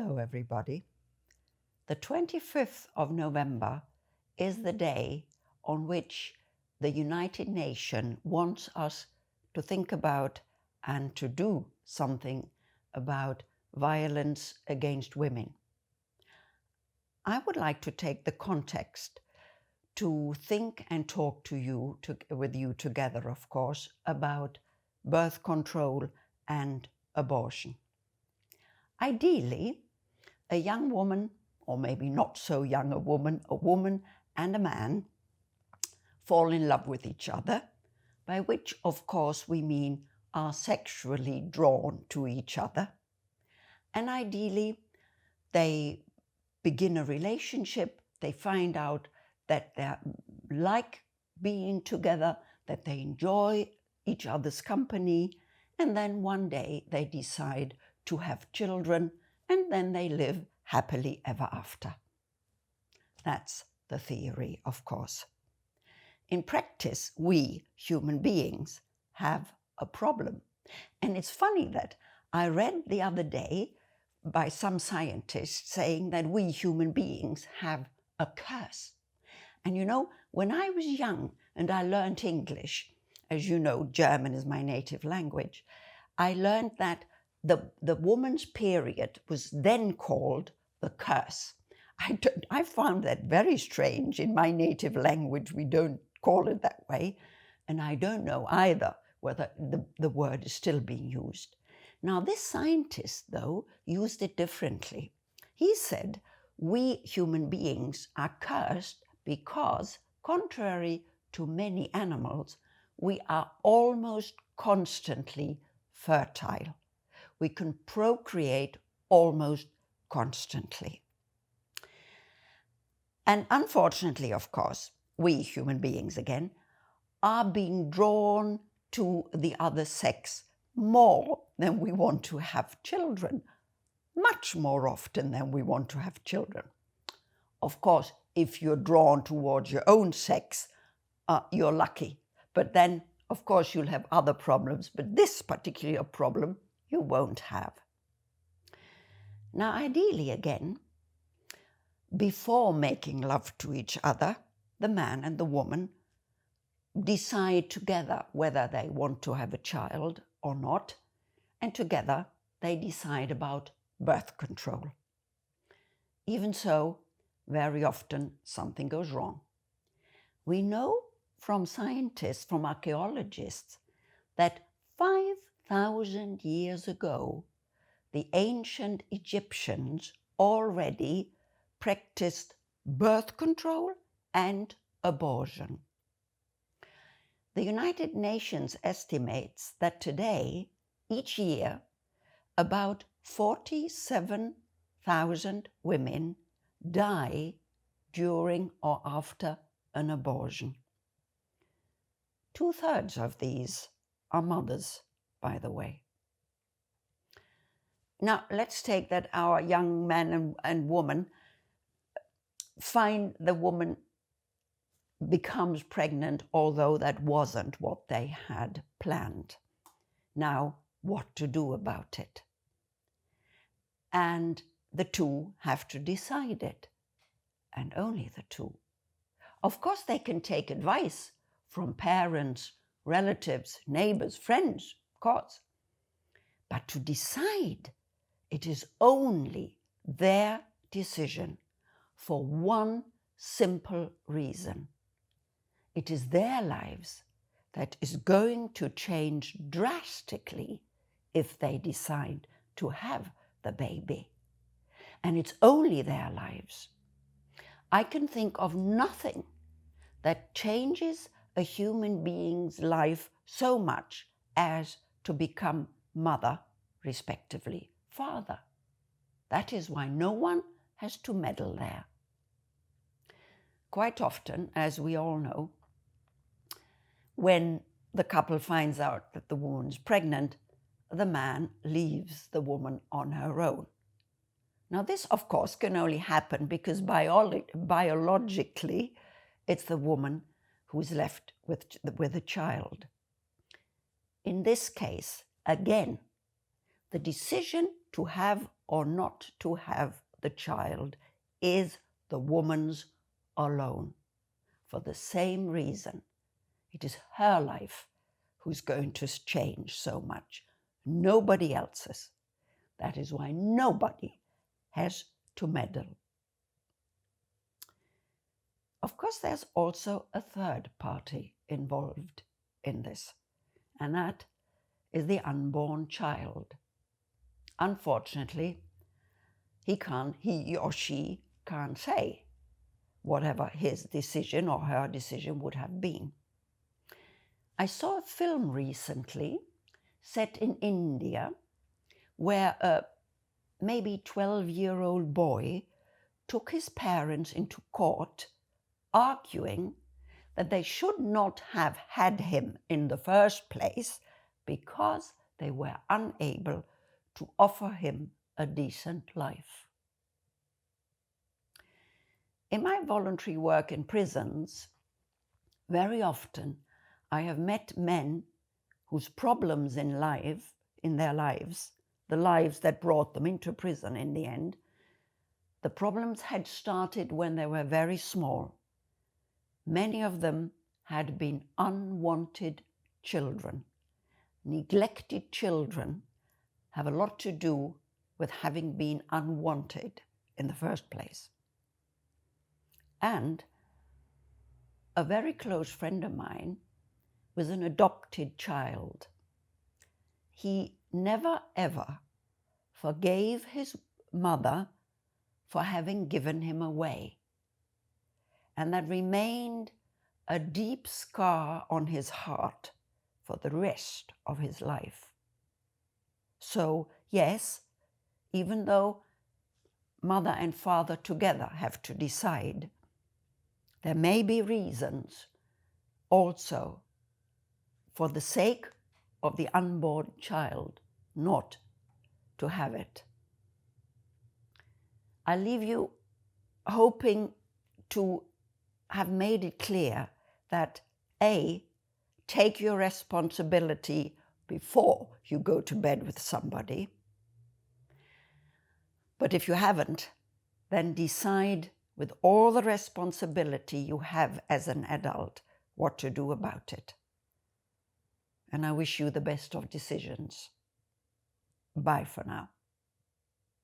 Hello, everybody. The 25th of November is the day on which the United Nations wants us to think about and to do something about violence against women. I would like to take the context to think and talk with you together, of course, about birth control and abortion. Ideally, a young woman, or maybe not so young a woman and a man fall in love with each other, by which, of course, we mean are sexually drawn to each other. And ideally, they begin a relationship, they find out that they like being together, that they enjoy each other's company, and then one day they decide to have children, and then they live happily ever after. That's the theory, of course. In practice, we human beings have a problem. And it's funny that I read the other day by some scientists saying that we human beings have a curse. And you know, when I was young and I learned English, as you know, German is my native language, I learned that the woman's period was then called the curse. I found that very strange. In my native language, we don't call it that way. And I don't know either whether the word is still being used. Now, this scientist, though, used it differently. He said, we human beings are cursed because, contrary to many animals, we are almost constantly fertile. We can procreate almost constantly. And unfortunately, of course, we human beings, again, are being drawn to the other sex more than we want to have children, much more often than we want to have children. Of course, if you're drawn towards your own sex, you're lucky. But then, of course, you'll have other problems. But this particular problem, you won't have. Now, ideally, again, before making love to each other, the man and the woman decide together whether they want to have a child or not, and together they decide about birth control. Even so, very often something goes wrong. We know from scientists, from archaeologists, that 5,000 years ago, the ancient Egyptians already practiced birth control and abortion. The United Nations estimates that today, each year, about 47,000 women die during or after an abortion. 2/3 of these are mothers, by the way. Now, let's take that our young man and woman find the woman becomes pregnant, although that wasn't what they had planned. Now, what to do about it? And the two have to decide it, and only the two. Of course, they can take advice from parents, relatives, neighbors, friends, of course. But to decide, it is only their decision for one simple reason. It is their lives that is going to change drastically if they decide to have the baby. And it's only their lives. I can think of nothing that changes a human being's life so much as to become mother, respectively, father. That is why no one has to meddle there. Quite often, as we all know, when the couple finds out that the woman's pregnant, the man leaves the woman on her own. Now, this, of course, can only happen because biologically, it's the woman who's left with a child. In this case, again, the decision to have or not to have the child is the woman's alone, for the same reason. It is her life who's going to change so much, nobody else's. That is why nobody has to meddle. Of course, there's also a third party involved in this, and that is the unborn child. Unfortunately, he or she can't say whatever his decision or her decision would have been. I saw a film recently set in India where a maybe 12-year-old boy took his parents into court arguing that they should not have had him in the first place because they were unable to offer him a decent life. In my voluntary work in prisons, very often I have met men whose problems in their lives, the lives that brought them into prison in the end, the problems had started when they were very small. Many of them had been unwanted children. Neglected children have a lot to do with having been unwanted in the first place. And a very close friend of mine was an adopted child. He never ever forgave his mother for having given him away. And that remained a deep scar on his heart for the rest of his life. So, yes, even though mother and father together have to decide, there may be reasons also for the sake of the unborn child not to have it. I leave you hoping to have made it clear that A, take your responsibility before you go to bed with somebody. But if you haven't, then decide with all the responsibility you have as an adult what to do about it. And I wish you the best of decisions. Bye for now.